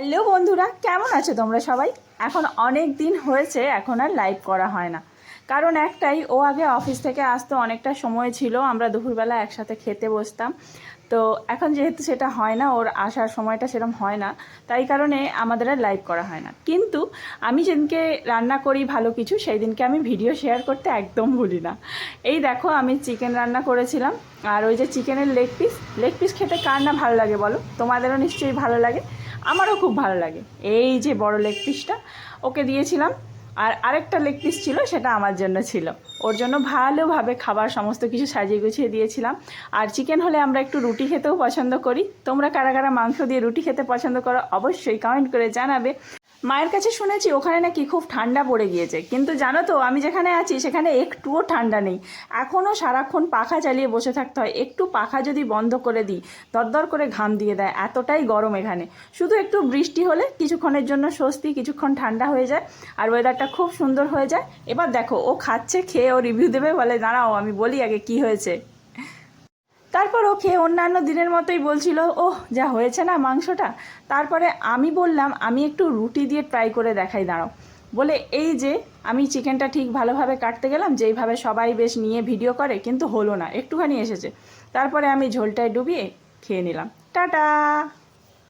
Hello বন্ধুরা, কেমন আছো তোমরা সবাই? এখন অনেক দিন হয়েছে, এখন আর লাইভ করা হয় না। কারণ একটাই, ও আগে অফিস থেকে আসতো, অনেকটা সময় ছিল, আমরা দুপুরবেলা একসাথে খেতে বসতাম। তো এখন যেহেতু সেটা হয় না, ওর আসার সময়টা সেরকম হয় না, তাই কারণে আমাদের আর লাইভ করা হয় না। কিন্তু আমি যেদিনকে রান্না করি ভালো কিছু, সেই দিনকে আমি ভিডিও শেয়ার করতে একদম ভুলি না। এই দেখো, আমি চিকেন রান্না করেছিলাম। আর ওই যে চিকেনের লেগ পিস খেতে কার না ভালো লাগে বলো? তোমাদেরও নিশ্চয়ই ভালো লাগে, আমারও খুব ভালো লাগে। এই যে বড় লেগ পিসটা ওকে দিয়েছিলাম, আর আরেকটা লেগ পিস ছিল, সেটা আমার জন্য ছিল। ওর জন্য ভালোভাবে খাবার সমস্ত কিছু সাজিয়ে গুছিয়ে দিয়েছিলাম। আর চিকেন হলে আমরা একটু রুটি খেতেও পছন্দ করি। তোমরা কারা কারা মাংস দিয়ে রুটি খেতে পছন্দ করো অবশ্যই কমেন্ট করে জানাবে। মায়ের কাছে শুনেছি ওখানে নাকি খুব ঠান্ডা পড়ে গিয়েছে, কিন্তু জানো তো আমি যেখানে আছি সেখানে একটুও ঠান্ডা নেই। এখনও সারাক্ষণ পাখা চালিয়ে বসে থাকতে হয়। একটু পাখা যদি বন্ধ করে দিই, দরদর করে ঘাম দিয়ে দেয়, এতটাই গরম এখানে। শুধু একটু বৃষ্টি হলে কিছুক্ষণের জন্য স্বস্তি, কিছুক্ষণ ঠান্ডা হয়ে যায়, আর ওয়েদারটা খুব সুন্দর হয়ে যায়। এবার দেখো, ও খাচ্ছে, খেয়ে ও রিভিউ দেবে, বলে দাঁড়াও আমি বলি আগে কি হয়েছে। তারপর ও খেয়ে অন্যান্য দিনের মতোই বলছিল, ওহ যা হয়েছে না মাংসটা। তারপরে আমি বললাম আমি একটু রুটি দিয়ে ট্রাই করে দেখাই, দাঁড়াও। বলে এই যে আমি চিকেনটা ঠিক ভালোভাবে কাটতে গেলাম, যেইভাবে সবাই বেশ নিয়ে ভিডিও করে, কিন্তু হলো না, একটুখানি এসেছে। তারপরে আমি ঝোলটায় ডুবিয়ে খেয়ে নিলাম। টাটা।